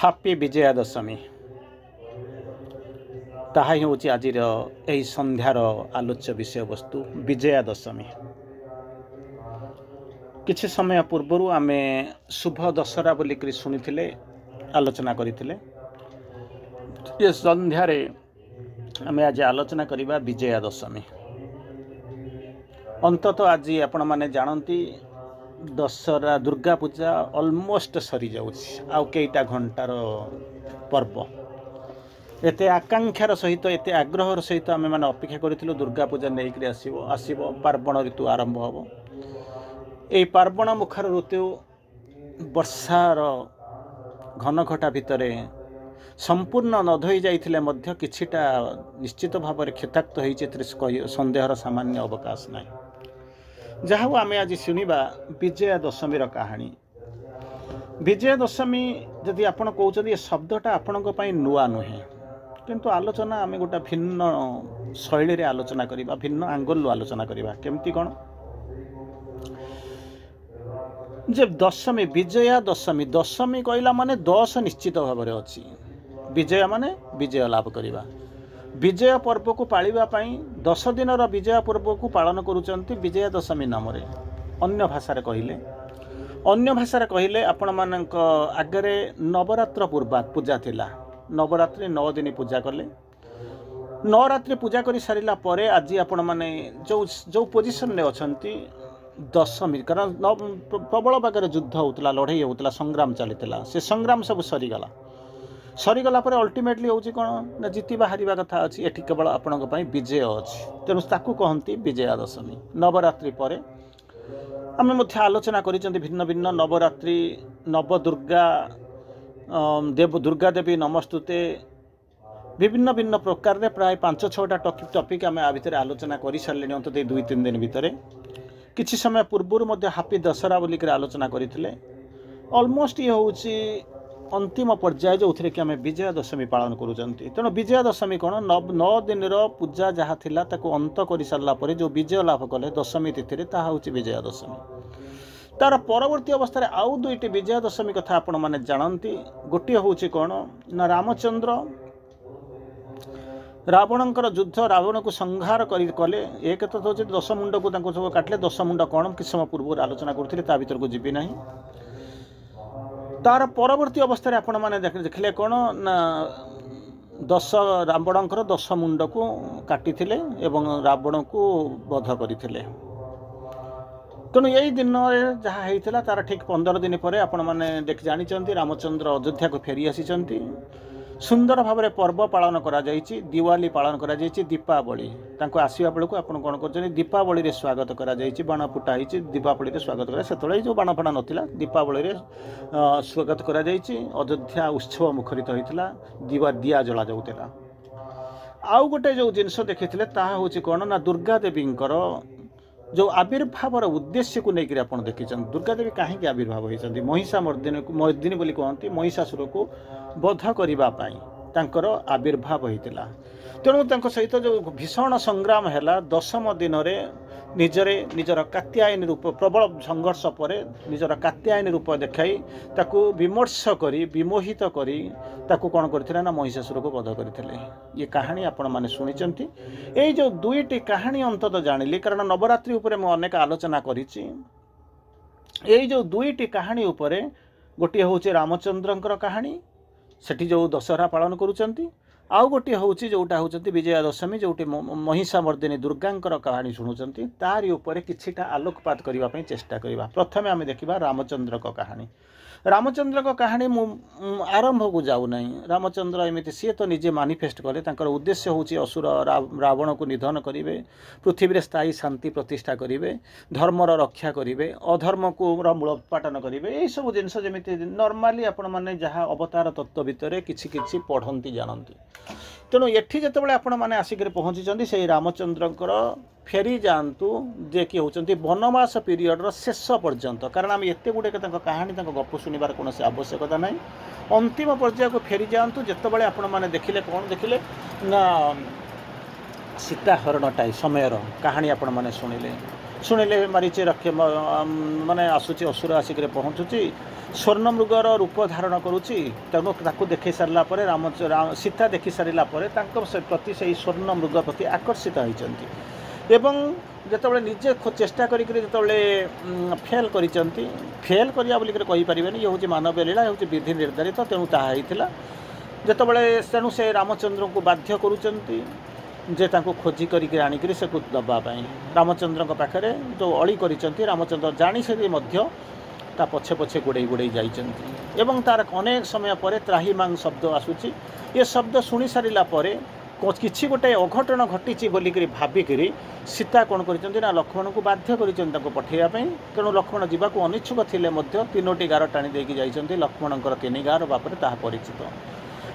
Happy Vijaya Dashami ତାହା ହିଁ ହେଉଛି ଆଜିର ଏହି ସନ୍ଧ୍ୟାର ଆଲୋଚ୍ୟ ବିଷୟବସ୍ତୁ ବିଜୟା ଦଶମୀ। କିଛି ସମୟ ପୂର୍ବରୁ ଆମେ ଶୁଭ ଦଶହରା ବୋଲିକରି ଶୁଣିଥିଲେ, ଆଲୋଚନା କରିଥିଲେ। ଏ ସନ୍ଧ୍ୟାରେ ଆମେ ଆଜି ଆଲୋଚନା କରିବା ବିଜୟା ଦଶମୀ। ଅନ୍ତତଃ ଆଜି ଆପଣମାନେ ଜାଣନ୍ତି ଦଶହରା ଦୁର୍ଗା ପୂଜା ଅଲମୋଷ୍ଟ ସରିଯାଉଛି, ଆଉ କେଇଟା ଘଣ୍ଟାର ପର୍ବ। ଏତେ ଆକାଂକ୍ଷାର ସହିତ ଏତେ ଆଗ୍ରହର ସହିତ ଆମେମାନେ ଅପେକ୍ଷା କରିଥିଲୁ ଦୁର୍ଗା ପୂଜା ନେଇକରି ଆସିବ ପାର୍ବଣ ଋତୁ ଆରମ୍ଭ ହେବ। ଏହି ପାର୍ବଣ ମୁଖର ଋତୁ ବର୍ଷାର ଘନଘଟା ଭିତରେ ସମ୍ପୂର୍ଣ୍ଣ ନ ଧୋଇ ଯାଇଥିଲେ ମଧ୍ୟ କିଛିଟା ନିଶ୍ଚିତ ଭାବରେ କ୍ଷତାକ୍ତ ହୋଇଛି, ଏଥିରେ ସନ୍ଦେହର ସାମାନ୍ୟ ଅବକାଶ ନାହିଁ। ଯାହା ହେଉ ଆମେ ଆଜି ଶୁଣିବା ବିଜୟା ଦଶମୀର କାହାଣୀ। ବିଜୟା ଦଶମୀ ଯଦି ଆପଣ କହୁଛନ୍ତି ଏ ଶବ୍ଦଟା ଆପଣଙ୍କ ପାଇଁ ନୂଆ ନୁହେଁ, କିନ୍ତୁ ଆଲୋଚନା ଆମେ ଗୋଟେ ଭିନ୍ନ ଶୈଳୀରେ ଆଲୋଚନା କରିବା, ଭିନ୍ନ ଆଙ୍ଗଲରୁ ଆଲୋଚନା କରିବା। କେମିତି କ'ଣ ଯେ ଦଶମୀ ବିଜୟା ଦଶମୀ, ଦଶମୀ କହିଲା ମାନେ 10 ନିଶ୍ଚିତ ଭାବରେ ଅଛି। ବିଜୟ ମାନେ ବିଜୟ ଲାଭ କରିବା। ବିଜୟ ପର୍ବକୁ ପାଳିବା ପାଇଁ 10 ଦିନର ବିଜୟ ପର୍ବକୁ ପାଳନ କରୁଛନ୍ତି ବିଜୟା ଦଶମୀ ନାମରେ। ଅନ୍ୟ ଭାଷାରେ କହିଲେ ଆପଣମାନଙ୍କ ଆଗରେ ନବରାତ୍ର ପୂଜା ଥିଲା। ନବରାତ୍ରି 9 ଦିନ ପୂଜା କଲେ। 9 ରାତ୍ରି ପୂଜା କରି ସାରିଲା ପରେ ଆଜି ଆପଣମାନେ ଯେଉଁ ପୋଜିସନରେ ଅଛନ୍ତି ଦଶମୀ, କାରଣ ପ୍ରବଳ ବାଗରେ ଯୁଦ୍ଧ ହେଉଥିଲା, ଲଢ଼େଇ ହେଉଥିଲା, ସଂଗ୍ରାମ ଚାଲିଥିଲା। ସେ ସଂଗ୍ରାମ ସବୁ ସରିଗଲା ପରେ ଅଲ୍ଟିମେଟଲି ହେଉଛି କ'ଣ ନା ଜିତିବା ହାରିବା କଥା ଅଛି। ଏଠି କେବଳ ଆପଣଙ୍କ ପାଇଁ ବିଜୟ ଅଛି, ତେଣୁ ତାକୁ କହନ୍ତି ବିଜୟା ଦଶମୀ। ନବରାତ୍ରି ପରେ ଆମେ ମଧ୍ୟ ଆଲୋଚନା କରିଛନ୍ତି ଭିନ୍ନ ଭିନ୍ନ ନବରାତ୍ରି, ନବଦୁର୍ଗା, ଦୁର୍ଗା ଦେବୀ ନମସ୍ତୁତେ, ବିଭିନ୍ନ ଭିନ୍ନ ପ୍ରକାରରେ ପ୍ରାୟ 5-6ଟା ଟପିକ୍ ଆମେ ଆ ଭିତରେ ଆଲୋଚନା କରିସାରିଲେଣି ଅନ୍ତତଃ 2-3 ଦିନ ଭିତରେ। କିଛି ସମୟ ପୂର୍ବରୁ ମଧ୍ୟ ହାପି ଦଶହରା ବୋଲିକରି ଆଲୋଚନା କରିଥିଲେ। ଅଲମୋଷ୍ଟ ଇଏ ହେଉଛି ଅନ୍ତିମ ପର୍ଯ୍ୟାୟ ଯେଉଁଥିରେ କି ଆମେ ବିଜୟା ଦଶମୀ ପାଳନ କରୁଛନ୍ତି। ତେଣୁ ବିଜୟା ଦଶମୀ କ'ଣ 9 ଦିନର ପୂଜା ଯାହା ଥିଲା ତାକୁ ଅନ୍ତ କରିସାରିଲା ପରେ ଯେଉଁ ବିଜୟ ଲାଭ କଲେ ଦଶମୀ ତିଥିରେ, ତାହା ହେଉଛି ବିଜୟା ଦଶମୀ। ତାର ପରବର୍ତ୍ତୀ ଅବସ୍ଥାରେ ଆଉ 2ଟି ବିଜୟା ଦଶମୀ କଥା ଆପଣମାନେ ଜାଣନ୍ତି। ଗୋଟିଏ ହେଉଛି କ'ଣ ନା ରାମଚନ୍ଦ୍ର ରାବଣଙ୍କର ଯୁଦ୍ଧ, ରାବଣକୁ ସଂହାର କଲେ। ଏକ ତ ହେଉଛି 10 ମୁଣ୍ଡକୁ ତାଙ୍କୁ ସବୁ କାଟିଲେ। 10 ମୁଣ୍ଡ କ'ଣ କିଛି ସମୟ ପୂର୍ବରୁ ଆଲୋଚନା କରୁଥିଲେ, ତା ଭିତରକୁ ଯିବି ନାହିଁ। ତାର ପରବର୍ତ୍ତୀ ଅବସ୍ଥାରେ ଆପଣମାନେ ଦେଖିଲେ କ'ଣ ନା ରାବଣଙ୍କର 10 ମୁଣ୍ଡକୁ କାଟିଥିଲେ ଏବଂ ରାବଣକୁ ବଧ କରିଥିଲେ। ତେଣୁ ଏଇ ଦିନରେ ଯାହା ହେଇଥିଲା ତାର ଠିକ୍ 15 ଦିନ ପରେ ଆପଣମାନେ ଜାଣିଛନ୍ତି ରାମଚନ୍ଦ୍ର ଅଯୋଧ୍ୟାକୁ ଫେରି ଆସିଛନ୍ତି। ସୁନ୍ଦର ଭାବରେ ପର୍ବ ପାଳନ କରାଯାଇଛି, ଦିୱାଲି ପାଳନ କରାଯାଇଛି, ଦୀପାବଳି ତାଙ୍କୁ ଆସିବା ବେଳକୁ ଆପଣ କ'ଣ କରୁଛନ୍ତି, ଦୀପାବଳିରେ ସ୍ୱାଗତ କରାଯାଇଛି। ବାଣ ଫୁଟା ହେଇଛି, ଦୀପାବଳିରେ ସ୍ୱାଗତ କରାଯାଇଛି। ସେତେବେଳେ ଯେଉଁ ବାଣ ଫାଣ ନଥିଲା, ଦୀପାବଳିରେ ସ୍ୱାଗତ କରାଯାଇଛି। ଅଯୋଧ୍ୟା ଉତ୍ସବ ମୁଖରିତ ହୋଇଥିଲା, ଦିଆ ଜଳାଯାଉଥିଲା। ଆଉ ଗୋଟେ ଯେଉଁ ଜିନିଷ ଦେଖିଥିଲେ ତାହା ହେଉଛି କ'ଣ ନା ଦୁର୍ଗା ଦେବୀଙ୍କର ଯେଉଁ ଆବିର୍ଭାବର ଉଦ୍ଦେଶ୍ୟକୁ ନେଇକରି ଆପଣ ଦେଖିଛନ୍ତି। ଦୁର୍ଗା ଦେବୀ କାହିଁକି ଆବିର୍ଭାବ ହୋଇଛନ୍ତି? ମର୍ଦିନୀ ବୋଲି କହନ୍ତି, ମହିଷାସୁରକୁ ବଧ କରିବା ପାଇଁ ତାଙ୍କର ଆବିର୍ଭାବ ହୋଇଥିଲା। ତେଣୁ ତାଙ୍କ ସହିତ ଯେଉଁ ଭୀଷଣ ସଂଗ୍ରାମ ହେଲା 10ମ ଦିନରେ ନିଜର କାତ୍ୟାୟନୀ ରୂପ, ପ୍ରବଳ ସଂଘର୍ଷ ପରେ ନିଜର କାତ୍ୟାୟନୀ ରୂପ ଦେଖାଇ ତାକୁ ବିମୋହିତ କରି ତାକୁ କ'ଣ କରିଥିଲେ ନା ମହିଷାସୁରକୁ ବଧ କରିଥିଲେ। ଏ କାହାଣୀ ଆପଣମାନେ ଶୁଣିଛନ୍ତି। ଏଇ ଯେଉଁ 2ଟି କାହାଣୀ ଅନ୍ତତଃ ଜାଣିଲି, କାରଣ ନବରାତ୍ରି ଉପରେ ମୁଁ ଅନେକ ଆଲୋଚନା କରିଛି। ଏଇ ଯେଉଁ 2ଟି କାହାଣୀ ଉପରେ ଗୋଟିଏ ହେଉଛି ରାମଚନ୍ଦ୍ରଙ୍କର କାହାଣୀ, ସେଠି ଯେଉଁ ଦଶହରା ପାଳନ କରୁଛନ୍ତି। ଆଉ ଗୋଟିଏ ହେଉଛି ଯେଉଁଟା ହେଉଛନ୍ତି ବିଜୟା ଦଶମୀ, ଯେଉଁଠି ମହିଷାମର୍ଦିନୀ ଦୁର୍ଗାଙ୍କର କାହାଣୀ ଶୁଣୁଛନ୍ତି। ତାରି ଉପରେ କିଛିଟା ଆଲୋକପାତ କରିବା ପାଇଁ ଚେଷ୍ଟା କରିବା। ପ୍ରଥମେ ଆମେ ଦେଖିବା ରାମଚନ୍ଦ୍ରଙ୍କ କାହାଣୀ। ରାମଚନ୍ଦ୍ରଙ୍କ କାହାଣୀ ମୁଁ ଆରମ୍ଭକୁ ଯାଉନାହିଁ। ରାମଚନ୍ଦ୍ର ଏମିତି ସିଏ ତ ନିଜେ ମାନିଫେଷ୍ଟ କଲେ, ତାଙ୍କର ଉଦ୍ଦେଶ୍ୟ ହେଉଛି ଅସୁର ରାବଣକୁ ନିଧନ କରିବେ, ପୃଥିବୀରେ ସ୍ଥାୟୀ ଶାନ୍ତି ପ୍ରତିଷ୍ଠା କରିବେ, ଧର୍ମର ରକ୍ଷା କରିବେ, ଅଧର୍ମକୁ ମୂଳୋତ୍ପାଟନ କରିବେ। ଏଇସବୁ ଜିନିଷ ଯେମିତି ନର୍ମାଲି ଆପଣମାନେ ଯାହା ଅବତାର ତତ୍ତ୍ୱ ଭିତରେ କିଛି କିଛି ପଢ଼ନ୍ତି, ଜାଣନ୍ତି। ତେଣୁ ଏଠି ଯେତେବେଳେ ଆପଣମାନେ ଆସିକରି ପହଞ୍ଚିଛନ୍ତି ସେଇ ରାମଚନ୍ଦ୍ରଙ୍କର ଫେରି ଯାଆନ୍ତୁ, ଯିଏକି ହେଉଛନ୍ତି ବନବାସ ପିରିୟଡ଼ର ଶେଷ ପର୍ଯ୍ୟନ୍ତ। କାରଣ ଆମେ ଏତେ ଗୁଡ଼ିଏ ତାଙ୍କ କାହାଣୀ, ତାଙ୍କ ଗପ ଶୁଣିବାର କୌଣସି ଆବଶ୍ୟକତା ନାହିଁ। ଅନ୍ତିମ ପର୍ଯ୍ୟାୟକୁ ଫେରି ଯାଆନ୍ତୁ, ଯେତେବେଳେ ଆପଣମାନେ ଦେଖିଲେ କ'ଣ ଦେଖିଲେ ନା ସୀତା ହରଣ ସମୟର କାହାଣୀ ଆପଣମାନେ ଶୁଣିଲେ। ଶୁଣିଲେ ମାରିଚି ରକ୍ଷ ମାନେ ଆସୁଛି ଅସୁର ଆସିକରି ପହଞ୍ଚୁଛି, ସ୍ୱର୍ଣ୍ଣମୃଗର ରୂପ ଧାରଣ କରୁଛି। ତେଣୁ ତାକୁ ଦେଖି ସାରିଲା ପରେ ସୀତା ଦେଖି ସାରିଲା ପରେ ତାଙ୍କ ପ୍ରତି ସେହି ସ୍ୱର୍ଣ୍ଣମୃଗ ପ୍ରତି ଆକର୍ଷିତ ହୋଇଛନ୍ତି ଏବଂ ଯେତେବେଳେ ନିଜେ ଚେଷ୍ଟା କରିକି ଯେତେବେଳେ ଫେଲ୍ କରିଛନ୍ତି, ଫେଲ୍ କରିବା ବୋଲିକରି କହିପାରିବେନି, ଇଏ ହେଉଛି ମାନବୀୟ ଲୀଳା, ହେଉଛି ବିଧି ନିର୍ଦ୍ଧାରିତ, ତେଣୁ ତାହା ହେଇଥିଲା। ଯେତେବେଳେ ତେଣୁ ସେ ରାମଚନ୍ଦ୍ରଙ୍କୁ ବାଧ୍ୟ କରୁଛନ୍ତି ଯେ ତାଙ୍କୁ ଖୋଜି କରିକି ଆଣିକରି ସେକୁ ଦେବା ପାଇଁ। ରାମଚନ୍ଦ୍ରଙ୍କ ପାଖରେ ଯେଉଁ ଅଳି କରିଛନ୍ତି, ରାମଚନ୍ଦ୍ର ଜାଣିଛନ୍ତି ମଧ୍ୟ ତା ପଛେ ପଛେ ଗୋଡ଼େଇ ଗୋଡ଼େଇ ଯାଇଛନ୍ତି ଏବଂ ତାର ଅନେକ ସମୟ ପରେ ତ୍ରାହିମାଂ ଶବ୍ଦ ଆସୁଛି। ଏ ଶବ୍ଦ ଶୁଣି ସାରିଲା ପରେ କିଛି ଗୋଟେ ଅଘଟଣ ଘଟିଛି ବୋଲିକରି ଭାବିକରି ସୀତା କ'ଣ କରିଛନ୍ତି ନା ଲକ୍ଷ୍ମଣଙ୍କୁ ବାଧ୍ୟ କରିଛନ୍ତି ତାଙ୍କୁ ପଠାଇବା ପାଇଁ। ତେଣୁ ଲକ୍ଷ୍ମଣ ଯିବାକୁ ଅନିଚ୍ଛୁକ ଥିଲେ ମଧ୍ୟ 3ଟି ଗାର ଟାଣି ଦେଇକି ଯାଇଛନ୍ତି। ଲକ୍ଷ୍ମଣଙ୍କର 3 ଗାର ଭାବରେ ତାହା ପରିଚିତ।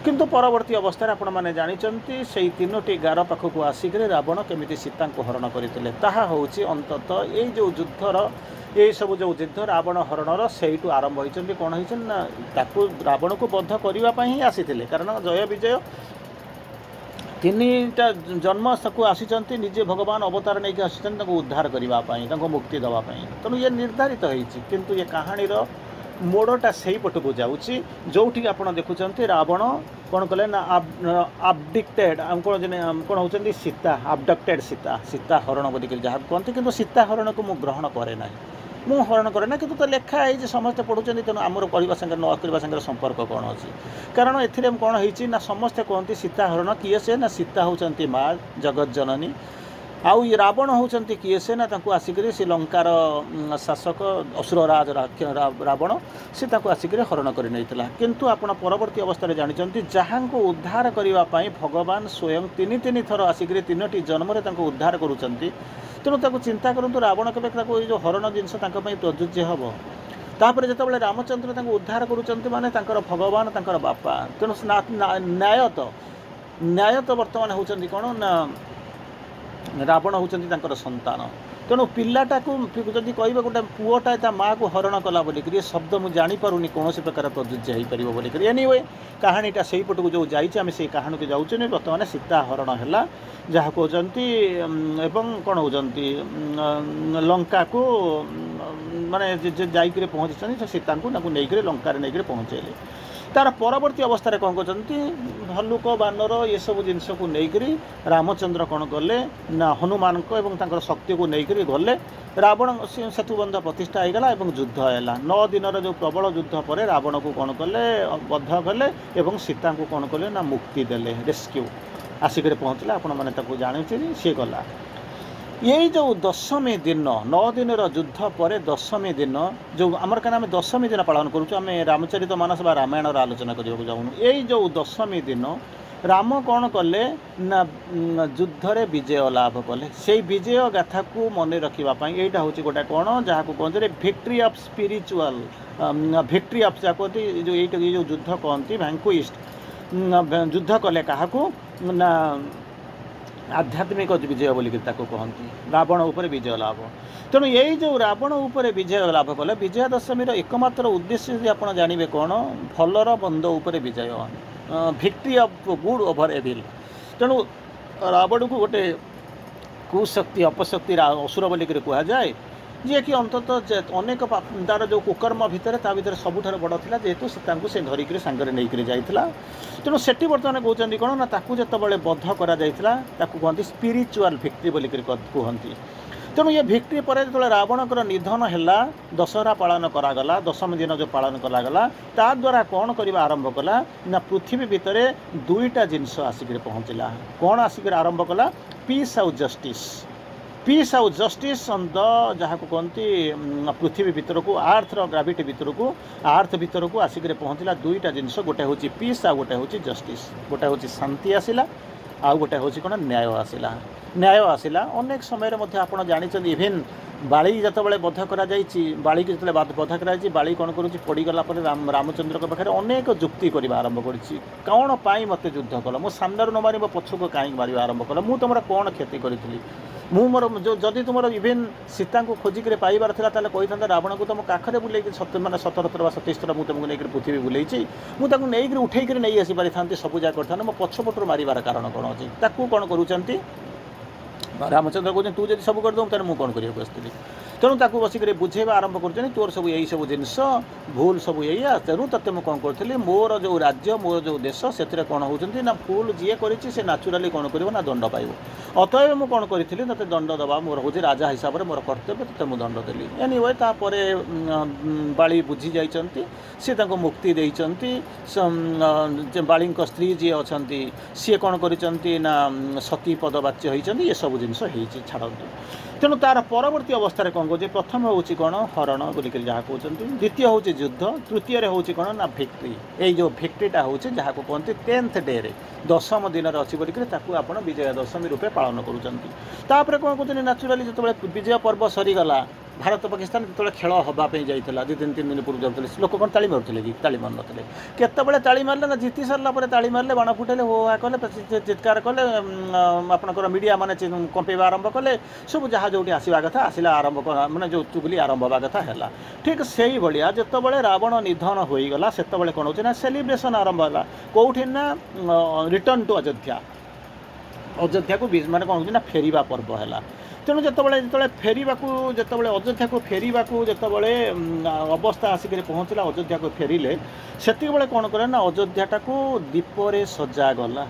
କିନ୍ତୁ ପରବର୍ତ୍ତୀ ଅବସ୍ଥାରେ ଆପଣମାନେ ଜାଣିଛନ୍ତି ସେହି 3ଟି ଗାର ପାଖକୁ ଆସିକରି ରାବଣ କେମିତି ସୀତାଙ୍କୁ ହରଣ କରିଥିଲେ। ତାହା ହେଉଛି ଅନ୍ତତଃ ଏଇ ଯେଉଁ ଯୁଦ୍ଧର ଏଇସବୁ ଯେଉଁ ଯୁଦ୍ଧ ରାବଣ ହରଣର ସେଇଠୁ ଆରମ୍ଭ ହୋଇଛନ୍ତି। କ'ଣ ହେଇଛନ୍ତି ନା ତାକୁ ରାବଣକୁ ବଦ୍ଧ କରିବା ପାଇଁ ହିଁ ଆସିଥିଲେ, କାରଣ ଜୟ ବିଜୟ 3ଟା ଜନ୍ମ ତାକୁ ଆସିଛନ୍ତି, ନିଜେ ଭଗବାନ ଅବତାର ନେଇକି ଆସିଛନ୍ତି ତାଙ୍କୁ ଉଦ୍ଧାର କରିବା ପାଇଁ, ତାଙ୍କୁ ମୁକ୍ତି ଦେବା ପାଇଁ। ତେଣୁ ଇଏ ନିର୍ଦ୍ଧାରିତ ହେଇଛି। କିନ୍ତୁ ଏ କାହାଣୀର ମୋଡ଼ଟା ସେଇପଟକୁ ଯାଉଛି ଯେଉଁଠିକି ଆପଣ ଦେଖୁଛନ୍ତି ରାବଣ କ'ଣ କଲେ ନା ଆବଡିକ୍ଟେଡ଼ କ'ଣ ହେଉଛନ୍ତି ସୀତା, ଆବଡକ୍ଟେଡ଼ ସୀତା ହରଣ ବୋଲିକରି ଯାହାକୁ କୁହନ୍ତି। କିନ୍ତୁ ସୀତା ହରଣକୁ ମୁଁ ଗ୍ରହଣ କରେ ନାହିଁ, ମୁଁ ହରଣ କରେ ନା। କିନ୍ତୁ ତ ଲେଖା ହେଇଛି, ସମସ୍ତେ ପଢ଼ୁଛନ୍ତି, ତେଣୁ ଆମର କରିବା ସାଙ୍ଗରେ ନ କରିବା ସାଙ୍ଗରେ ସମ୍ପର୍କ କ'ଣ ଅଛି? କାରଣ ଏଥିରେ କ'ଣ ହେଇଛି ନା ସମସ୍ତେ କୁହନ୍ତି ସୀତା ହରଣ କିଏ ସେ ନା ସୀତା ହେଉଛନ୍ତି ମା ଜଗତ ଜନନୀ, ଆଉ ଇଏ ରାବଣ ହେଉଛନ୍ତି କିଏ ସେ ନା ତାଙ୍କୁ ଆସିକରି ସେ ଲଙ୍କାର ଶାସକ ଅସୁରରାଜ ରାବଣ, ସେ ତାଙ୍କୁ ଆସିକରି ହରଣ କରି ନେଇଥିଲା। କିନ୍ତୁ ଆପଣ ପରବର୍ତ୍ତୀ ଅବସ୍ଥାରେ ଜାଣିଛନ୍ତି ଯାହାଙ୍କୁ ଉଦ୍ଧାର କରିବା ପାଇଁ ଭଗବାନ ସ୍ୱୟଂ 3 ଥର ଆସିକରି 3ଟି ଜନ୍ମରେ ତାଙ୍କୁ ଉଦ୍ଧାର କରୁଛନ୍ତି। ତେଣୁ ତାକୁ ଚିନ୍ତା କରନ୍ତୁ ରାବଣ କେବେ ତାକୁ ଏଇ ଯେଉଁ ହରଣ ଜିନିଷ ତାଙ୍କ ପାଇଁ ପ୍ରଯୁଜ୍ୟ ହେବ। ତାପରେ ଯେତେବେଳେ ରାମଚନ୍ଦ୍ର ତାଙ୍କୁ ଉଦ୍ଧାର କରୁଛନ୍ତି ମାନେ ତାଙ୍କର ଭଗବାନ ତାଙ୍କର ବାପା। ତେଣୁ ନ୍ୟାୟତଃ ବର୍ତ୍ତମାନ ହେଉଛନ୍ତି କ'ଣ ନା ରାବଣ ହେଉଛନ୍ତି ତାଙ୍କର ସନ୍ତାନ। ତେଣୁ ପିଲାଟାକୁ ଯଦି କହିବେ ଗୋଟେ ପୁଅଟା ତା ମାଆକୁ ହରଣ କଲା ବୋଲିକରି ଏ ଶବ୍ଦ ମୁଁ ଜାଣିପାରୁନି କୌଣସି ପ୍ରକାର ପ୍ରଯୁଜ୍ୟ ହୋଇପାରିବ ବୋଲିକରି। ଏନିୱେ କାହାଣୀଟା ସେଇପଟକୁ ଯେଉଁ ଯାଇଛି ଆମେ ସେଇ କାହାଣୀକୁ ଯାଉଛେ। ବର୍ତ୍ତମାନ ସୀତା ହରଣ ହେଲା ଯାହା କହୁଛନ୍ତି ଏବଂ କ'ଣ ହେଉଛନ୍ତି ଲଙ୍କାକୁ ମାନେ ଯାଇକରି ପହଞ୍ଚିଛନ୍ତି ସୀତାଙ୍କୁ ତାଙ୍କୁ ନେଇକରି ଲଙ୍କାରେ ନେଇକରି ପହଞ୍ଚାଇଲେ। ତାର ପରବର୍ତ୍ତୀ ଅବସ୍ଥାରେ କ'ଣ କରୁଛନ୍ତି ଭଲ୍ଲୁକ ବାନର ଏସବୁ ଜିନିଷକୁ ନେଇକରି ରାମଚନ୍ଦ୍ର କ'ଣ କଲେ ନା ହନୁମାନଙ୍କ ଏବଂ ତାଙ୍କର ଶକ୍ତିକୁ ନେଇକରି ଗଲେ। ରାବଣ ସେତୁବନ୍ଧ ପ୍ରତିଷ୍ଠା ହୋଇଗଲା ଏବଂ ଯୁଦ୍ଧ ହେଲା। 9 ଦିନର ଯେଉଁ ପ୍ରବଳ ଯୁଦ୍ଧ ପରେ ରାବଣକୁ କ'ଣ କଲେ ବଦ୍ଧ କଲେ ଏବଂ ସୀତାଙ୍କୁ କ'ଣ କଲେ ନା ମୁକ୍ତି ଦେଲେ, ରେସ୍କ୍ୟୁ ଆସିକରି ପହଞ୍ଚିଲା। ଆପଣମାନେ ତାକୁ ଜାଣିଛନ୍ତି ସିଏ ଗଲା। ଏଇ ଯେଉଁ ଦଶମୀ ଦିନ 9 ଦିନର ଯୁଦ୍ଧ ପରେ ଦଶମୀ ଦିନ ଯେଉଁ ଆମର କାରଣ ଆମେ ଦଶମୀ ଦିନ ପାଳନ କରୁଛୁ, ଆମେ ରାମଚରିତ ମାନସ ବା ରାମାୟଣର ଆଲୋଚନା କରିବାକୁ ଯାଉନୁ। ଏଇ ଯେଉଁ ଦଶମୀ ଦିନ ରାମ କ'ଣ କଲେ ନା ଯୁଦ୍ଧରେ ବିଜୟ ଲାଭ କଲେ। ସେଇ ବିଜୟ ଗାଥାକୁ ମନେ ରଖିବା ପାଇଁ ଏଇଟା ହେଉଛି ଗୋଟେ କ'ଣ ଯାହାକୁ କୁହନ୍ତି victory of spiritual, victory of ଯାହା କୁହନ୍ତି ଯେଉଁ ଏଇ ଯେଉଁ ଯୁଦ୍ଧ କହନ୍ତି ଭ୍ୟାଙ୍କୁଇଷ୍ଟ, ଯୁଦ୍ଧ କଲେ କାହାକୁ ନା ଆଧ୍ୟାତ୍ମିକ ବିଜୟ ବୋଲିକି ତାକୁ କହନ୍ତି, ରାବଣ ଉପରେ ବିଜୟ ଲାଭ। ତେଣୁ ଏଇ ଯେଉଁ ରାବଣ ଉପରେ ବିଜୟ ଲାଭ କଲେ, ବିଜୟା ଦଶମୀର ଏକମାତ୍ର ଉଦ୍ଦେଶ୍ୟ ଯଦି ଆପଣ ଜାଣିବେ କ'ଣ ଭଲର ମନ୍ଦ ଉପରେ ବିଜୟ, ଭିକ୍ଟ୍ରି ଅଫ୍ ଗୁଡ୍ ଓଭର ଏଭିଲ୍। ତେଣୁ ରାବଣକୁ ଗୋଟେ କୁଶକ୍ତି ଅପଶକ୍ତି ଅସୁର ବୋଲିକରି କୁହାଯାଏ, ଯିଏକି ଅନ୍ତତଃ ଅନେକ ତାର ଯେଉଁ କୁକର୍ମ ଭିତରେ ତା ଭିତରେ ସବୁଠାରୁ ବଡ଼ ଥିଲା, ଯେହେତୁ ତାଙ୍କୁ ସେ ଧରିକିରି ସାଙ୍ଗରେ ନେଇକରି ଯାଇଥିଲା। ତେଣୁ ସେଠି ବର୍ତ୍ତମାନ କହୁଛନ୍ତି କ'ଣ ନା ତାକୁ ଯେତେବେଳେ ବଦ୍ଧ କରାଯାଇଥିଲା ତାକୁ କୁହନ୍ତି ସ୍ପିରିଚୁଆଲ ଭିକ୍ଟ୍ରି ବୋଲିକରି କୁହନ୍ତି। ତେଣୁ ଏ ଭିକ୍ଟ୍ରି ପରେ ଯେତେବେଳେ ରାବଣଙ୍କର ନିଧନ ହେଲା, ଦଶହରା ପାଳନ କରାଗଲା, ଦଶମୀ ଦିନ ଯେଉଁ ପାଳନ କରାଗଲା, ତାଦ୍ୱାରା କ'ଣ କରିବା ଆରମ୍ଭ କଲା ନା ପୃଥିବୀ ଭିତରେ 2ଟା ଜିନିଷ ଆସିକରି ପହଞ୍ଚିଲା। କ'ଣ ଆସିକରି ଆରମ୍ଭ କଲା? ପିସ୍ ଆଉ ଜଷ୍ଟିସ୍। ପିସ୍ ଆଉ ଜଷ୍ଟିସ୍ ଅନ୍ ଦ ଯାହାକୁ କହନ୍ତି ପୃଥିବୀ ଭିତରକୁ, ଆର୍ଥର ଗ୍ରାଭିଟି ଭିତରକୁ, ଆର୍ଥ ଭିତରକୁ ଆସିକରି ପହଞ୍ଚିଲା 2ଟା ଜିନିଷ। ଗୋଟେ ହେଉଛି ପିସ୍ ଆଉ ଗୋଟେ ହେଉଛି ଜଷ୍ଟିସ୍। ଗୋଟେ ହେଉଛି ଶାନ୍ତି ଆସିଲା, ଆଉ ଗୋଟେ ହେଉଛି କ'ଣ ନ୍ୟାୟ ଆସିଲା। ନ୍ୟାୟ ଆସିଲା। ଅନେକ ସମୟରେ ମଧ୍ୟ ଆପଣ ଜାଣିଛନ୍ତି ଇଭେନ୍ ବାଳି ଯେତେବେଳେ ବଧ କରାଯାଇଛି, ବାଳିକି ଯେତେବେଳେ ବଧ କରାଯାଇଛି, ବାଳି କ'ଣ କରୁଛି ପଡ଼ିଗଲା ପରେ ରାମଚନ୍ଦ୍ରଙ୍କ ପାଖରେ ଅନେକ ଯୁକ୍ତି କରିବା ଆରମ୍ଭ କରିଛି। କ'ଣ ପାଇଁ ମୋତେ ଯୁଦ୍ଧ କଲ? ମୁଁ ସାମ୍ନାରୁ ନ ମାରି ମୋ ପଛକୁ କାହିଁକି ମାରିବା ଆରମ୍ଭ କଲ? ମୁଁ ତୁମର କ'ଣ କ୍ଷତି କରିଥିଲି? ମୁଁ ମୋର ଯଦି ତୁମର ଇଭେନ୍ ସୀତାଙ୍କୁ ଖୋଜିକରି ପାଇବାର ଥିଲା ତାହେଲେ କହିଥାନ୍ତା ରାବଣକୁ ତ ମୋ କାଖରେ ବୁଲେଇକି 17 ଥର ବା 27 ଥର ମୁଁ ତୁମକୁ ନେଇକରି ପୃଥିବୀ ବୁଲେଇଛି, ମୁଁ ତାକୁ ନେଇକରି ଉଠେଇକରି ନେଇ ଆସିପାରିଥାନ୍ତି, ସବୁ ଯାକ କରିଥାନ୍ତି। ମୋ ପଛପଟରୁ ମାରିବାର କାରଣ କ'ଣ ଅଛି? ତାକୁ କ'ଣ କରୁଛନ୍ତି रामचंद्र कहते तू जब सब करदे तेरे मुझे कौन करने आसती तेणु ताकू बसिक बुझेवा आरंभ कर तोर सब यही सब जिनस भूल सब यही तेणु ते मुझे कौन करी मोर जो राज्य मोर जो देश से कौन होती ना भूल जी कर नाचुराली कौन कर ना दंड पाइब अतएव मुझे कौन करी तेत दंड दबा मोर हूँ राजा हिसाब से मोर कर्तव्य ते मुझे दंड देली एनीवे तापर बाली बुझी जाइंट सी मुक्ति देती बाली स्त्री जी अच्छा सी कौन करना सती पदवाच्य होती ये सब जिनस छाड़ तेणु तार परवर्ती अवस्था कौन कहे प्रथम हूँ कौन हरण बोलिक जहाँ कहते द्वितीय हूँ युद्ध तृतीय हूँ कौन ना भिक्ट्री ये जो भिक्ट्रीटा हूँ जहाँ को कहते 10th डे रे 10म दिन अच्छी बोलिक आप विजया दशमी रूपे पालन करुँच कौन कहते नाचुराली जो विजय पर्व सरीगला भारत पाकिस्तान जो खेल हाँपाई जाता 2-3 दिन पूर्व जाते लोक कौन ताली मारुले कि ताली मार ना केतबले ताली मारे ना जीति सारा ताली मारे बाण फुटेले हो हा कले चित्कार कले आपंकर मीडिया मैंने कंपेवा आरंभ कले सब जहाँ जो आसवा कथा आसला आरंभ माने जो चुगली आरंभ हवा कथा है ठीक से भाया जिते रावण निधन होईगला से कौन हो सेलिब्रेशन आरंभ है कौटी ना रिटर्न टू अयोध्या को माने कौन हो फेरिबा पर्व है तेणु जो फेरिबा अयोध्या को फेरिबा जिते अवस्था आसिक पहुँचला अयोध्या को फेरिले से कौन करे ना अयोध्याटा को दीपरे सजागला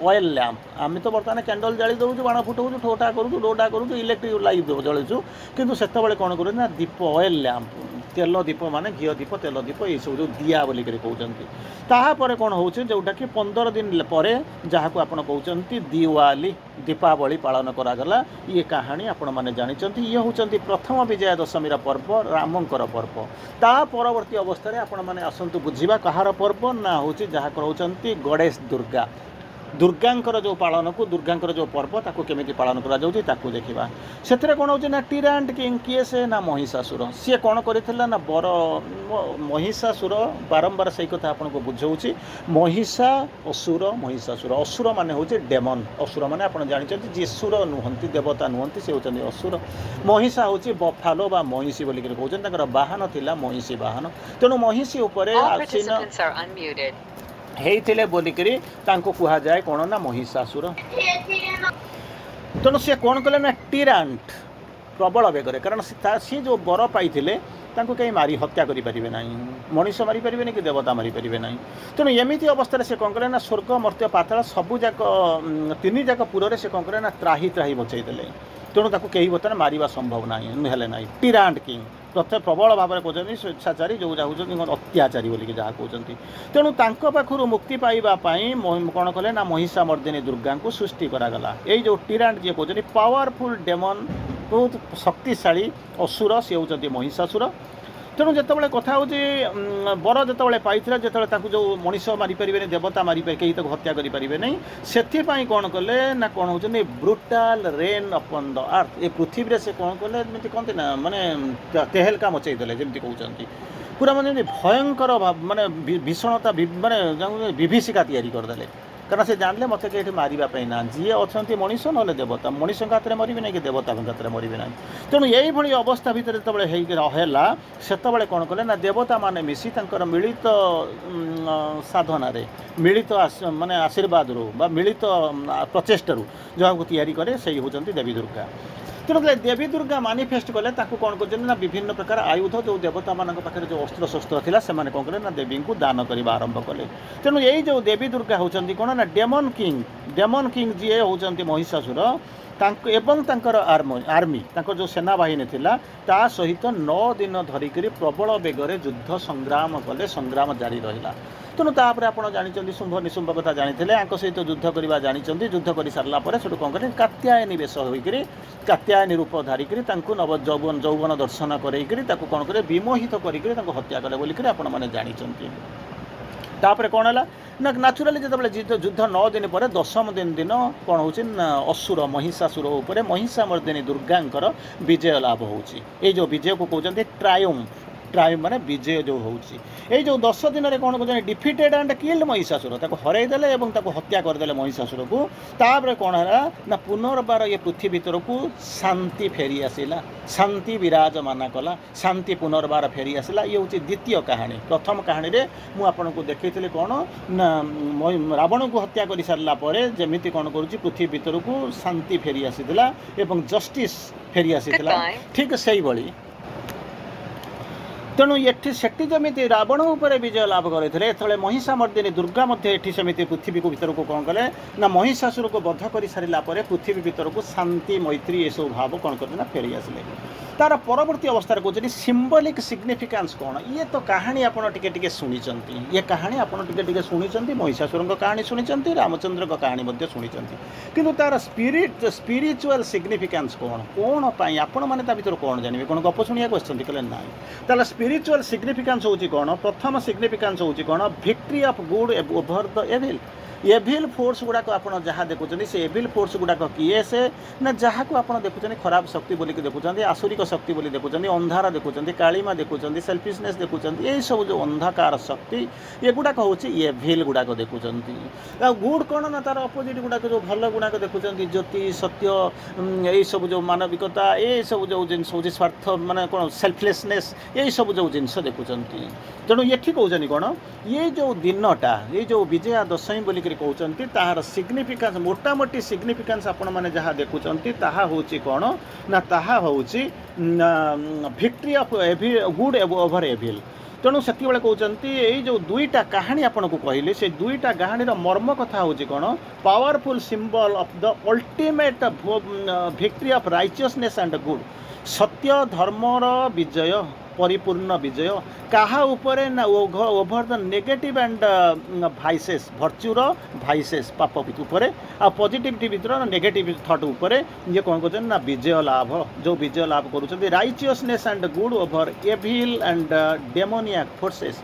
ऑयल लैंप आम तो बर्तमान कैंडल जाली दौचु बाण फुटाऊँ ठोटा करूँ डोटा करूँ इलेक्ट्रिक लाइट जलुचु किंतु से कौन करे ना दीप ऑयल लैंप तेल दीप माने घी दीप तेल दीप ये सब जो दिया बोलिक कहते तापर कौन हो जोटा कि 15 दिन पर जहाँ को आपड़ कहते दिवाली दीपावली पालन करागला ये कहानी आपण मैंने जानते ये हूँ प्रथम विजया दशमी पर्व रामंकर पर्व ता परवर्ती अवस्था आपण मैंने आसतु बुझा कहार पर्व ना हूँ जहाँ कहते गणेश दुर्गा दुर्गांकर जो पालन को दुर्गांकर जो पर्व ताको केमिति पालन करा जाउची ताको देखिबा सेथरे कोन होची ना टिरांट किंग किए से ना महिषासुर सी कोन करिथिला ना बर महिषासुर बारंबार सही कथा आपन को बुझाउची महिषा असुर महिषासुर असुर माने होची डेमन असुर माने आपन जानिछथि जे सुर नुहंती देवता नुहंती से होचनी असुर महिषा होची बफालो बा महिषी बोली के कहउछन ताकर वाहन थिला महिषी वाहन तेनु महिषी ऊपर आसीना हेइथिले बोलिकरी तांको कुहा जाए कोन ना महिषासुर तेणु सी कौन कले ना टिरांट प्रबल बेगर कारण सी जो बर पाइथिले तांको कहीं मारी हत्या करि परिबे नाही मनुष्य मारी परिबे नहीं कि देवता मारी परिबे नाही तेणु एमिति अवस्था से कौन कले ना स्वर्ग मर्त्य पाताल सबु जाक 3 जाक पुर से कौन करे ना त्राही त्राही बचई देले तेणु ताको कहीं बर्तमान मारिबा संभव नाही हेले नाही टिरांट किंग प्रत्येक प्रबल भाव में कहते स्वेच्छाचारी जो जहाँ अत्याचारी बोलिक जहाँ कहते तेणु पाखु मुक्ति पाइबापी कौन कले ना महिषा मर्दिनी दुर्गा को सृष्टि करागला यही जो टिरांट जी कहते पावरफुल डेमन बहुत शक्तिशाली असुर सी होती महिषासुर तेणु जिते कथा हूँ बर जो पाई जो जो मनीष मारिपारे देवता मारिपारे कहीं तो हत्या करें नहीं से कौन कले ना कौन हो ब्रुटाल रेन अपन द अर्थ ये पृथ्वी से कौन कले कहते ना माने तेहेलका मचई देले जमी कहते पूरा माने भयंकर माने भीषणता माने विभीषिका तैयारी करदे कारण से जानले मत कहीं मारे ना जी अच्छा मनीष ना देवता मनीष हाथ में मरबे ना कि देवता हाथ में मरबे ना तेणु यही भाई अवस्था भितर जो रहा से कौन कले ना देवता माने मिसी मिलित साधन मिलित माने आशीर्वाद मिलित प्रचेष्टारू जहाँ को तैयारी करे से होती देवी दुर्गा तेणु देवी दुर्गा मानिफेस्ट कले कौन कर विभिन्न प्रकार आयुध जो देवता मान पाखे जो अस्त्र शस्त्र था से कौन कले ना देवी को दान करने आरंभ कले तेणु यही जो देवी दुर्गा होती कौन ना डेमन किंग जी होती महिषासुर एवं तांकर आर्मी जो सेना बाहिनी थिला ता सहित 9 दिन धरिक प्रबल बेगर युद्ध संग्राम कले संग्राम जारी रहा तेणु तापर आप जानते शुंभ निशुंभ कथा जानी सहित युद्ध करवा जानते युद्ध कर सारापर से कौन करें कात्यायनी वेश होकर कात्यायनी रूप धारिक नव जौवन दर्शन कर कौन करे विमोहित कर हत्या कले बोलिक आपने जानते तापर कौन है ना नाचुराली जो युद्ध 9 दिन पर 10म दिन कौन हो असुर महिषासुर उपर महिषा मर्दिनी दुर्गांकर विजय लाभ होची जो विजय को कहते ट्राइम माने विजय जो होउची ए जो 10 दिन रे कोन को डिफिटेड एंड किल्ड महिषासुर ताको हरै देले एवं ताको हत्या कर देले महिषासुर को तापर कोन हला ना पुनर्बार ये पृथ्वी भीतर को शांति फेरी आसिला शांति विराजमान कला शांति पुनर्बार फेरी आसिला ये होची द्वितीय कहानी प्रथम कहानी रे मु आपन को देखैथिले कोन ना रावण को हत्या कर सारला परे जेमिति कोन करूची पृथ्वी भीतर को शांति फेरी आसिला एवं जस्टिस फेरी आसिला ठीक सही बळी तेणु ये सेठी जमी रावण उपर विजय लाभ करते एत महिषामर्दिनी दुर्गा सेमती पृथ्वी को भीतर को कौन कले ना महिषासुर को बध कर सारा पृथ्वी भीतर को शांति मैत्री ये सब भाव कौन करते फेरी आसिले तार परवर्ती अवस्था कहते सिंबलिक सिग्निफिकेंस कौन ये तो कहानी आपड़ टे शुणी ये कहानी आपड़ टे शुणी महिषासुर कहानी शुणी रामचंद्र कहानी शुणी किंतु तार स्पिरिचुअल सिग्निफिकेंस कौन कौन आपण मैंने भर कौन जानवे कौन गप शुणा कहले ना ताल स्पिरिचुअल सिग्निफिकेंस होची कौन प्रथम सिग्निफिकेंस होची कौन victory of good over the evil evil force गुड़ाक आप जहाँ देखुं से एविल फोर्स गुड़ाक किए से ना जहाँ को आप देखुं खराब शक्ति बोलिक देखुं आसुरिक शक्ति बोली देखुं अंधार देखुं कालीमा देखुं सेल्फिशनेस देखुं यही सब जो अंधकार शक्ति ये गुड़ाक हूँ एविल गुड़ाक देखुं गुड कौन ना तार अपोजिट गुड़ाक जो भल गुड़ाक देखुं ज्योति सत्य यही सब जो मानविकता ये सब जो जिनस हूँ स्वार्थ माने कौन सेल्फलेसनेस यही सब जो जिनस देखुं तेणु ये कहते कौन ये जो दिनटा ये जो विजया दशमी बोलिक कहते तार सिग्निफिकेंस मोटामोटी सिग्निफिकेंस आपण मैंने जहाँ देखुं ताहा होची कौन ना ताहा होची victory of good over evil तेणु से कहते यही जो दुईटा कहानी आपन को कहली से दुईटा कहानीर मर्म कथा होची कौन powerful symbol of the ultimate victory of righteousness and good सत्य धर्मर विजय परिपूर्ण विजय कहा उपरे ना ओवर द नेगेटिव एंड भाइसेस भर्च्यूर भाइसेस पाप उपरे आ पॉजिटिविटी भीतर नेगेटिव थॉट उपरे ये कौन कहते ना विजय लाभ जो विजय लाभ करुँच righteousness and good over evil and demoniac forces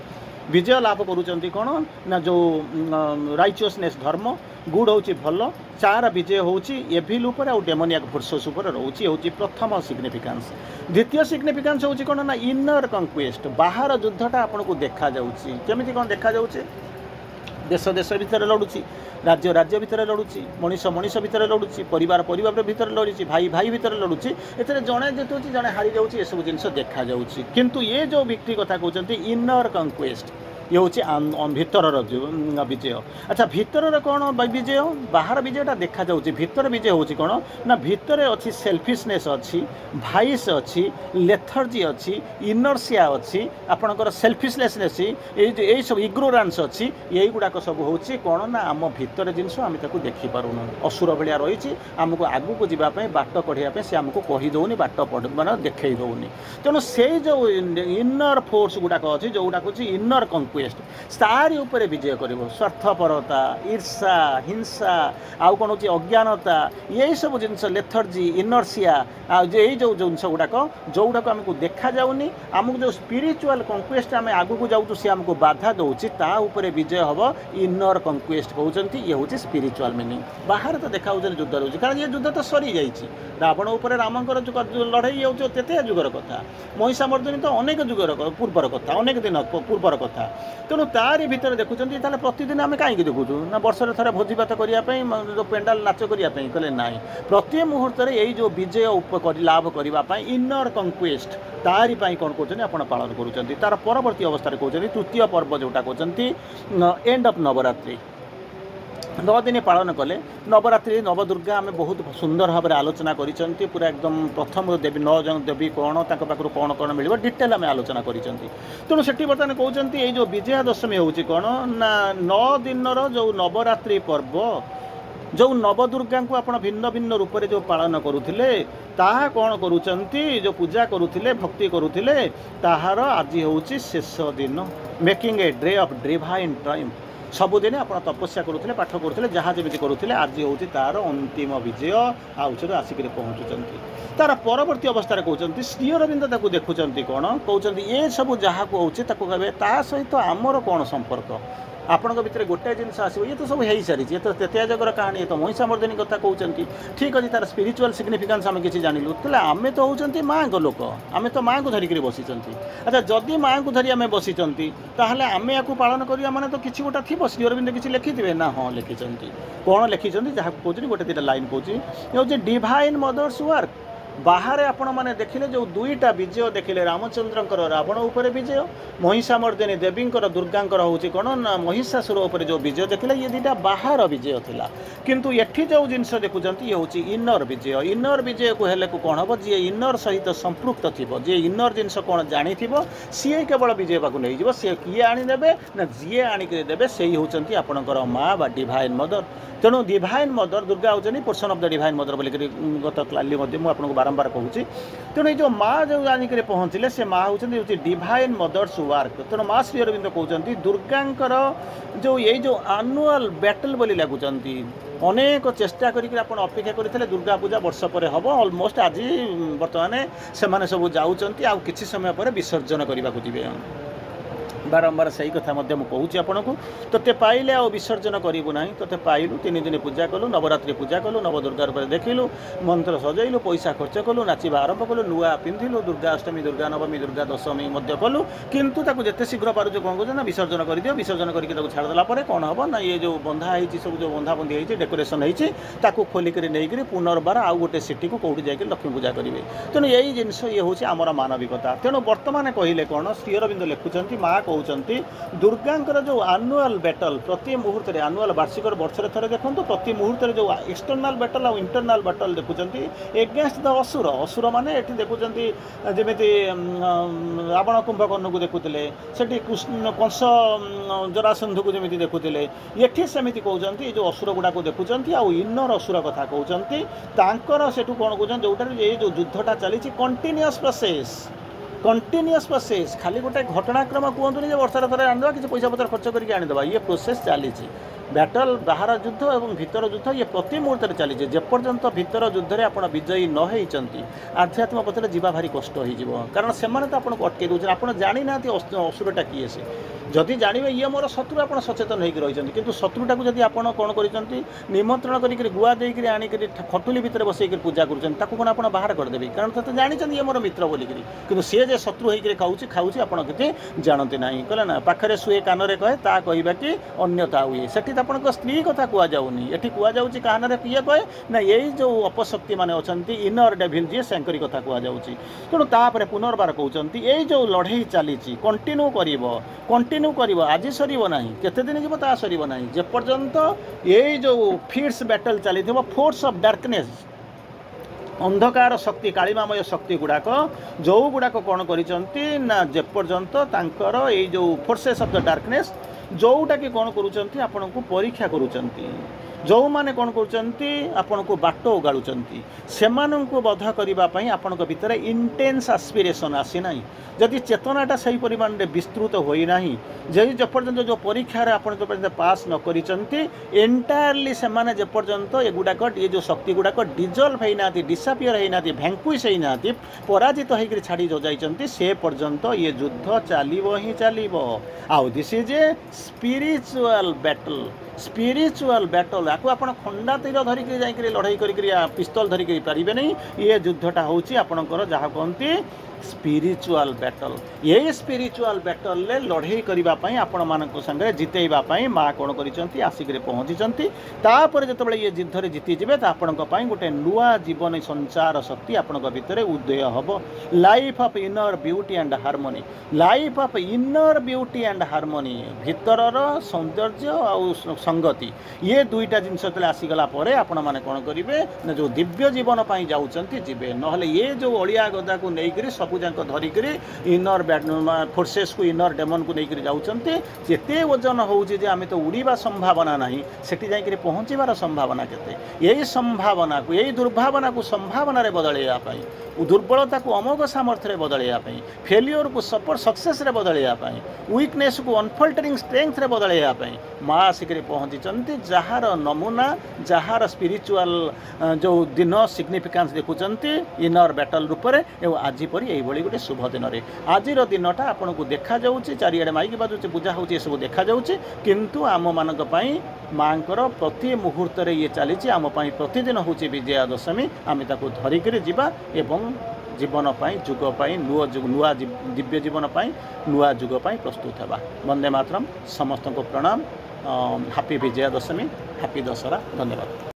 विजय लाभ करुँच कौन ना जो राइचियसनेस धर्म गुड हूँ भल चार विजय हूँ एविल उपर आ डेमोनियाक फोर्सेस उपर रोचे हूँ प्रथम सिग्निफिकेंस द्वितीय सिग्निफिकेंस हूँ कौन ना इनर कंक्वेस्ट बाहर युद्धटा आपन को देखा जाउची केमिति कौन देखा जाउची देश देश भितर लड़ुची राज्य राज्य भितर लड़ुची मनीष मनीष भितर लड़ुची परिवार परिवार भितर लड़ुची भाई भाई भितर लड़ुची एथरे जड़े जितुची जड़े हारी जाउची ए सब जिनस देखा जाउची किंतु ये जो विक्ट्री कथा कहते इनर कंक्वेस्ट ये हूँ भितर विजय अच्छा भितर कौन विजय बाहर विजयटा देखा जाउची भितर विजय हूँ कौन ना भितर अच्छी सेल्फिशनेस अच्छी भाइस अच्छी लेथर्जी अच्छी इनर्सिया अच्छी आपणकर सेल्फिशनेस यही सब इग्नोरान्स अच्छी यही गुड़ाक सब हूँ कौन ना आम भितर जिनस आम देखिपारूँ असुर भाया रही आमको आगू को जावाई बाट कढ़ाई से आमको कहीदौनी बाट माने देखई दौनी तेणु से जो इनर फोर्स गुड़ाक अच्छी जो गुड़ाक इनर कंक्वेस्ट तारी उपरे विजय कर स्वार्थपरता ईर्षा हिंसा आउ कौन हो अज्ञानता यही सब जिनस लेथर्जी इनर्सिया यही जो जिनस गुड़ाक जो गुड़ाक आमको देखा जाऊनी आमको जो स्पिरिचुअल कंक्वेस्ट आम आगू को जाऊँ सी आमको बाधा दौर ता उपरे विजय हम इनर कंक्वेस्ट कहते ये हूँ स्पिरिचुअल मीनिंग बाहर तो देखा युद्ध रोचे कारण ये युद्ध तो सरी जाइए रावण उपर रामंकर लड़ाई हो तेते जुगर कथा महिषामर्दिनी तो अनेक जुगर पूर्वर कथा अनेक दिन पूर्वर कथा तेणु तारी भितर देखुं प्रतिदिन आम कहीं देखुँ ना वर्ष थे भोजी भात करने जो पेंडाल नाच करने कहले ना प्रति मुहूर्त यही जो विजय लाभ करने इनर कंक्वेस्ट तारी कौन कहते आप पालन करुँच तार परवर्ती अवस्था कहते तृतीय पर्व जोटा कहते एंड ऑफ नवरात्रि 9 दिन पालन कले नवरात्रि नवदुर्गा आम बहुत सुंदर भाव में आलोचना करिसेंती पूरा एकदम प्रथम देवी 9 जन देवी कौन पाखु कौन कौन मिल डिटेल आम आलोचना करिसेंती तेणु सेठी बर्तमान कहते ये जो विजया दशमी हूँ कौन ना 9 दिन जो नवरात्रि पर्व जो नवदुर्गा को आप भिन्न भिन्न रूप से जो पालन करुले ताहा कौन करुचंती जो पूजा करुले भक्ति करुले ताहार आज हूँ शेष दिन making a day of divine time सबुदिन आप तपस्या करुले पाठ करुले जहाँ जमी करुले आज हूँ तार अंतिम विजय आउे आसिक पहुँचुंट तार परवर्ती अवस्था कहते श्री अरविंद देखुं कौन कहते ये सब जहाँ को हूँ कहे ता सहित आमर कौन संपर्क ଆପଣଙ୍କ ଭିତରେ ଗୋଟାଏ ଜିନିଷ ଆସିବ ଇଏ ତ ସବୁ ହେଇସାରିଛି ଏ ତ ତେତିଆ ଜଗର କାହାଣୀ ଏ ତ ମହିଷାମର୍ଦ୍ଦିନୀ କଥା କହୁଛନ୍ତି ଠିକ୍ ଅଛି ତାର ସ୍ପିରିଚୁଆଲ୍ ସିଗ୍ନିଫିକାନ୍ସ ଆମେ କିଛି ଜାଣିଲୁ ତାହେଲେ ଆମେ ତ ହେଉଛନ୍ତି ମାଆଙ୍କ ଲୋକ ଆମେ ତ ମାଆଙ୍କୁ ଧରିକିରି ବସିଛନ୍ତି ଆଚ୍ଛା ଯଦି ମାଆଙ୍କୁ ଧରି ଆମେ ବସିଛନ୍ତି ତାହେଲେ ଆମେ ୟାକୁ ପାଳନ କରିବା ମାନେ ତ କିଛି ଗୋଟେ ଥିବ ଶ୍ରୀ ଅରବିନ୍ଦ କିଛି ଲେଖିଥିବେ ନା ହଁ ଲେଖିଛନ୍ତି କ'ଣ ଲେଖିଛନ୍ତି ଯାହାକୁ କହୁଛନ୍ତି ଗୋଟେ ଦୁଇଟା ଲାଇନ୍ କହୁଛି ଏ ହେଉଛି ଡିଭାଇନ୍ ମଦର୍ସ ୱାର୍କ ବାହାରେ ଆପଣମାନେ ଦେଖିଲେ ଯେଉଁ ଦୁଇଟା ବିଜୟ ଦେଖିଲେ ରାମଚନ୍ଦ୍ରଙ୍କର ରାବଣ ଉପରେ ବିଜୟ ମହିଷାମର୍ଦ୍ଦିନୀ ଦେବୀଙ୍କର ଦୁର୍ଗାଙ୍କର ହେଉଛି କ'ଣ ନା ମହିଷାସୁର ଉପରେ ଯେଉଁ ବିଜୟ ଦେଖିଲେ ଇଏ ଦୁଇଟା ବାହାର ବିଜୟ ଥିଲା କିନ୍ତୁ ଏଠି ଯେଉଁ ଜିନିଷ ଦେଖୁଛନ୍ତି ଇଏ ହେଉଛି ଇନର ବିଜୟକୁ ହେଲେକୁ କ'ଣ ହେବ ଯିଏ ଇନର ସହିତ ସମ୍ପୃକ୍ତ ଥିବ ଯିଏ ଇନର ଜିନିଷ କ'ଣ ଜାଣିଥିବ ସିଏ କେବଳ ବିଜୟ ପାଖକୁ ନେଇଯିବ ସିଏ କିଏ ଆଣିଦେବେ ନା ଯିଏ ଆଣିକି ଦେବେ ସେଇ ହେଉଛନ୍ତି ଆପଣଙ୍କର ମା ବା ଡିଭାଇନ୍ ମଦର ତେଣୁ ଡିଭାଇନ୍ ମଦର ଦୁର୍ଗା ହେଉଛନ୍ତି ପୋର୍ସନ୍ ଅଫ୍ ଦ ଡିଭାଇନ୍ ମଦର ବୋଲିକରି ଗତ କାଲି ମଧ୍ୟ ମୁଁ ଆପଣଙ୍କୁ ବାରମ୍ବାର କହୁଛି ତେଣୁ ଏଇ ଯେଉଁ ମା ଯେଉଁ ଆଣିକରି ପହଞ୍ଚିଲେ ସେ ମା ହେଉଛନ୍ତି ହେଉଛି ଡିଭାଇନ୍ ମଦର୍ସ ୱାର୍କ ତେଣୁ ମା ଶ୍ରୀ ଅରବିନ୍ଦ କହୁଛନ୍ତି ଦୁର୍ଗାଙ୍କର ଯେଉଁ ଏଇ ଯେଉଁ ଆନୁଆଲ୍ ବ୍ୟାଟଲ୍ ବୋଲି ଲାଗୁଛନ୍ତି ଅନେକ ଚେଷ୍ଟା କରିକି ଆପଣ ଅପେକ୍ଷା କରିଥିଲେ ଦୁର୍ଗା ପୂଜା ବର୍ଷ ପରେ ହେବ ଅଲମୋଷ୍ଟ ଆଜି ବର୍ତ୍ତମାନ ସେମାନେ ସବୁ ଯାଉଛନ୍ତି ଆଉ କିଛି ସମୟ ପରେ ବିସର୍ଜନ କରିବାକୁ ଯିବେ ବାରମ୍ବାର ସେଇ କଥା ମଧ୍ୟ ମୁଁ କହୁଛି ଆପଣଙ୍କୁ ତୋତେ ପାଇଲେ ଆଉ ବିସର୍ଜନ କରିବୁ ନାହିଁ ତୋତେ ପାଇଲୁ 3 ଦିନ ପୂଜା କଲୁ ନବରାତ୍ରି ପୂଜା କଲୁ ନବଦୁର୍ଗା ରୂପରେ ଦେଖିଲୁ ମନ୍ତ୍ର ସଜେଇଲୁ ପଇସା ଖର୍ଚ୍ଚ କଲୁ ନାଚିବା ଆରମ୍ଭ କଲୁ ନୂଆ ପିନ୍ଧିଲୁ ଦୁର୍ଗା ଅଷ୍ଟମୀ ଦୁର୍ଗା ନବମୀ ଦୁର୍ଗା ଦଶମୀ ମଧ୍ୟ କଲୁ କିନ୍ତୁ ତାକୁ ଯେତେ ଶୀଘ୍ର ପାରୁଛୁ କ'ଣ କହୁଛ ନା ବିସର୍ଜନ କରିଦିଅ ବିସର୍ଜନ କରିକି ତାକୁ ଛାଡ଼ିଦେଲା ପରେ କ'ଣ ହେବ ନା ଇଏ ଯେଉଁ ବନ୍ଧା ହେଇଛି ସବୁ ଯେଉଁ ବନ୍ଧାବନ୍ଧି ହେଇଛି ଡେକୋରେସନ୍ ହେଇଛି ତାକୁ ଖୋଲିକରି ନେଇକରି ପୁନର୍ବାର ଆଉ ଗୋଟେ ସିଟିକୁ କେଉଁଠି ଯାଇକି ଲକ୍ଷ୍ମୀ ପୂଜା କରିବେ ତେଣୁ ଏଇ ଜିନିଷ ଇଏ ହେଉଛି ଆମର ମାନବିକତା ତେଣୁ ବର୍ତ୍ତମାନ କହିଲେ କ'ଣ ଶ୍ରୀ ଅରବିନ୍ଦ ଲେଖୁଛନ୍ତି ମା କହୁଛନ୍ତି ଦୁର୍ଗାଙ୍କର ଯେଉଁ ଆନୁଆଲ୍ ବ୍ୟାଟଲ୍ ପ୍ରତି ମୁହୂର୍ତ୍ତରେ ଆନୁଆଲ୍ ବାର୍ଷିକ ବର୍ଷରେ ଥରେ ଦେଖନ୍ତୁ ପ୍ରତି ମୁହୂର୍ତ୍ତରେ ଯେଉଁ ଏକ୍ସଟର୍ନାଲ୍ ବ୍ୟାଟଲ୍ ଆଉ ଇଣ୍ଟରନାଲ୍ ବ୍ୟାଟଲ୍ ଦେଖୁଛନ୍ତି ଏଗେନ୍ଷ୍ଟ ଦ ଅସୁର ମାନେ ଏଠି ଦେଖୁଛନ୍ତି ଯେମିତି ରାବଣ କୁମ୍ଭକର୍ଣ୍ଣକୁ ଦେଖୁଥିଲେ ସେଠି କଂସ ଜରାସନ୍ଧୁକୁ ଯେମିତି ଦେଖୁଥିଲେ ଏଠି ସେମିତି କହୁଛନ୍ତି ଏ ଯେଉଁ ଅସୁର ଗୁଡ଼ାକୁ ଦେଖୁଛନ୍ତି ଆଉ ଇନର ଅସୁର କଥା କହୁଛନ୍ତି ତାଙ୍କର ସେଠୁ କ'ଣ କହୁଛନ୍ତି ଯେଉଁଟାରେ ଏ ଯେଉଁ ଯୁଦ୍ଧଟା ଚାଲିଛି କଣ୍ଟିନ୍ୟୁଅସ୍ ପ୍ରୋସେସ୍ ଖାଲି ଗୋଟେ ଘଟଣାକ୍ରମ କୁହନ୍ତୁନି ଯେ ବର୍ଷରେ ଥରେ ଆଣିଦେବା କିଛି ପଇସା ପତ୍ର ଖର୍ଚ୍ଚ କରିକି ଆଣିଦେବା ଇଏ ପ୍ରୋସେସ୍ ଚାଲିଛି ବ୍ୟାଟଲ୍ ବାହାର ଯୁଦ୍ଧ ଏବଂ ଭିତର ଯୁଦ୍ଧ ଇଏ ପ୍ରତି ମୁହୂର୍ତ୍ତରେ ଚାଲିଛି ଯେପର୍ଯ୍ୟନ୍ତ ଭିତର ଯୁଦ୍ଧରେ ଆପଣ ବିଜୟୀ ନ ହେଇଛନ୍ତି ଆଧ୍ୟାତ୍ମ ପଥରେ ଯିବା ଭାରି କଷ୍ଟ ହୋଇଯିବ କାରଣ ସେମାନେ ତ ଆପଣଙ୍କୁ ଅଟକେଇ ଦେଉଛନ୍ତି ଆପଣ ଜାଣିନାହାନ୍ତି ଅସୁରଟା କିଏ ସେ ଯଦି ଜାଣିବେ ଇଏ ମୋର ଶତ୍ରୁ ଆପଣ ସଚେତନ ହେଇକି ରହିଛନ୍ତି କିନ୍ତୁ ଶତ୍ରୁଟାକୁ ଯଦି ଆପଣ କ'ଣ କରିଛନ୍ତି ନିମନ୍ତ୍ରଣ କରିକି ଗୁଆ ଦେଇକରି ଆଣିକରି ଖଟୁଲି ଭିତରେ ବସେଇକି ପୂଜା କରୁଛନ୍ତି ତାକୁ କ'ଣ ଆପଣ ବାହାର କରିଦେବେ କାରଣ ତ ଜାଣିଛନ୍ତି ଇଏ ମୋର ମିତ୍ର ବୋଲିକିରି କିନ୍ତୁ ସିଏ ଯେ ଶତ୍ରୁ ହେଇକରି ଖାଉଛି ଆପଣ କିଛି ଜାଣନ୍ତି ନାହିଁ କହିଲେ ନା ପାଖରେ ଶୁଏ କାନରେ କହେ ତା କହିବା କି ଅନ୍ୟତା ହୁଏ ସେଠି ତ ଆପଣଙ୍କ ସ୍ତ୍ରୀ କଥା କୁହାଯାଉନି ଏଠି କୁହାଯାଉଛି କାନରେ କିଏ କହେ ନା ଏଇ ଯେଉଁ ଅପଶକ୍ତି ମାନେ ଅଛନ୍ତି ଇନର ଡେଭିଲ୍ ଯିଏ ସେଙ୍କରି କଥା କୁହାଯାଉଛି ତେଣୁ ତାପରେ ପୁନର୍ବାର କହୁଛନ୍ତି ଏଇ ଯେଉଁ ଲଢ଼େଇ ଚାଲିଛି କଣ୍ଟିନ୍ୟୁ କରିବ ଆଜି ସରିବ ନାହିଁ କେତେ ଦିନ ଯିବ ତା ସରିବ ନାହିଁ ଯେପର୍ଯ୍ୟନ୍ତ ଏଇ ଯେଉଁ ଫିଟ୍ସ ବ୍ୟାଟଲ୍ ଚାଲିଥିବ ଫୋର୍ସ ଅଫ୍ ଡାର୍କନେସ୍ ଅନ୍ଧକାର ଶକ୍ତି କାଳିମାମୟ ଶକ୍ତି ଗୁଡ଼ାକ ଯେଉଁଗୁଡ଼ାକ କ'ଣ କରିଛନ୍ତି ନା ଯେପର୍ଯ୍ୟନ୍ତ ତାଙ୍କର ଏଇ ଯେଉଁ ଫୋର୍ସେସ୍ ଅଫ୍ ଦ ଡାର୍କନେସ୍ ଯେଉଁଟାକି କ'ଣ କରୁଛନ୍ତି ଆପଣଙ୍କୁ ପରୀକ୍ଷା କରୁଛନ୍ତି ଯେଉଁମାନେ କ'ଣ କରୁଛନ୍ତି ଆପଣଙ୍କୁ ବାଟ ଓଗାଳୁଛନ୍ତି ସେମାନଙ୍କୁ ବଧ କରିବା ପାଇଁ ଆପଣଙ୍କ ଭିତରେ ଇଣ୍ଟେନ୍ସ ଆସ୍ପିରେସନ୍ ଆସିନାହିଁ ଯଦି ଚେତନାଟା ସେହି ପରିମାଣରେ ବିସ୍ତୃତ ହୋଇନାହିଁ ଯେପର୍ଯ୍ୟନ୍ତ ଯେଉଁ ପରୀକ୍ଷାରେ ଆପଣ ଯେପର୍ଯ୍ୟନ୍ତ ପାସ୍ ନ କରିଛନ୍ତି ଏଣ୍ଟାୟାରଲି ସେମାନେ ଯେପର୍ଯ୍ୟନ୍ତ ଏଗୁଡ଼ାକ ଏ ଯେଉଁ ଶକ୍ତି ଗୁଡ଼ାକ ଡିଜଲ୍ଭ ହେଇନାହାନ୍ତି ଡିସାପିୟର ହେଇନାହାନ୍ତି ଭ୍ୟାଙ୍କୁଇସ୍ ହେଇନାହାନ୍ତି ପରାଜିତ ହେଇକରି ଛାଡ଼ି ଯାଇଛନ୍ତି ସେ ପର୍ଯ୍ୟନ୍ତ ଇଏ ଯୁଦ୍ଧ ଚାଲିବ ହିଁ ଚାଲିବ ଆଉ this is a spiritual battle ଆକୁ ଆପଣ ଖଣ୍ଡା ତୀର ଧରିକି ଯାଇକରି ଲଢ଼େଇ କରିକି ପିସ୍ତଲ ଧରିକି ପାରିବେ ନାହିଁ ଇଏ ଯୁଦ୍ଧଟା ହେଉଛି ଆପଣଙ୍କର ଯାହା କହନ୍ତି ସ୍ପିରିଚୁଆଲ୍ ବ୍ୟାଟଲ୍ ଏଇ ସ୍ପିରିଚୁଆଲ୍ ବ୍ୟାଟଲ୍ରେ ଲଢ଼େଇ କରିବା ପାଇଁ ଆପଣମାନଙ୍କ ସାଙ୍ଗରେ ଜିତେଇବା ପାଇଁ ମା କ'ଣ କରିଛନ୍ତି ଆସିକରି ପହଞ୍ଚିଛନ୍ତି ତାପରେ ଯେତେବେଳେ ଇଏ ଯୁଦ୍ଧରେ ଜିତିଯିବେ ତ ଆପଣଙ୍କ ପାଇଁ ଗୋଟେ ନୂଆ ଜୀବନ ସଞ୍ଚାର ଶକ୍ତି ଆପଣଙ୍କ ଭିତରେ ଉଦୟ ହେବ life of inner beauty and harmony ଭିତରର ସୌନ୍ଦର୍ଯ୍ୟ ଆଉ ସଂଗତି ଇଏ ଦୁଇଟା ଜିନିଷ ଯେତେବେଳେ ଆସିଗଲା ପରେ ଆପଣମାନେ କ'ଣ କରିବେ ନା ଯେଉଁ ଦିବ୍ୟ ଜୀବନ ପାଇଁ ଯାଉଛନ୍ତି ଯିବେ ନହେଲେ ଇଏ ଯେଉଁ ଅଳିଆ ଗଦାକୁ ନେଇକରି ସବୁଯାକ ଧରିକରି ଇନର ଫୋର୍ସେସ୍କୁ ଇନର ଡେମନ୍କୁ ନେଇକରି ଯାଉଛନ୍ତି ଯେତେ ଓଜନ ହେଉଛି ଯେ ଆମେ ତ ଉଡ଼ିବା ସମ୍ଭାବନା ନାହିଁ ସେଠି ଯାଇକରି ପହଞ୍ଚିବାର ସମ୍ଭାବନା କେତେ ଏଇ ସମ୍ଭାବନାକୁ ଏଇ ଦୁର୍ଭାବନାକୁ ସମ୍ଭାବନାରେ ବଦଳେଇବା ପାଇଁ ଦୁର୍ବଳତାକୁ ଅମୋଘ ସାମର୍ଥ୍ୟରେ ବଦଳେଇବା ପାଇଁ ଫେଲିଓରକୁ ସକ୍ସେସ୍ରେ ବଦଳେଇବା ପାଇଁ ୱିକନେସ୍କୁ ଅନଫଲ୍ଟରିଂ ଷ୍ଟ୍ରେଙ୍ଗଥରେ ବଦଳେଇବା ପାଇଁ ମା ଆସିକରି पहुँची जार नमूना जार स्पिरिचुअल जो दिन सिग्निफिकेंस देखुंत इनर बैटल रूप में आज परी यही गोटे शुभ दिन में आज दिनटा आपन को देखा जाउछि चारिआडे माइक बाजुछि पूजा होछि सब देखा जाउछि किंतु आम मानक पई मांकर प्रति मुहूर्त ये चली आम प्रतिदिन हूँ विजया दशमी आम ताको धरिकी जीवा एवं जीवन पाई जुग पाई नुआ दिव्य जीवन पाई नुआ जुग पाई प्रस्तुत हेबा। वंदे मातरम। समस्त को प्रणाम। Happy Vijaya Dashami, happy Dussehra. धन्यवाद।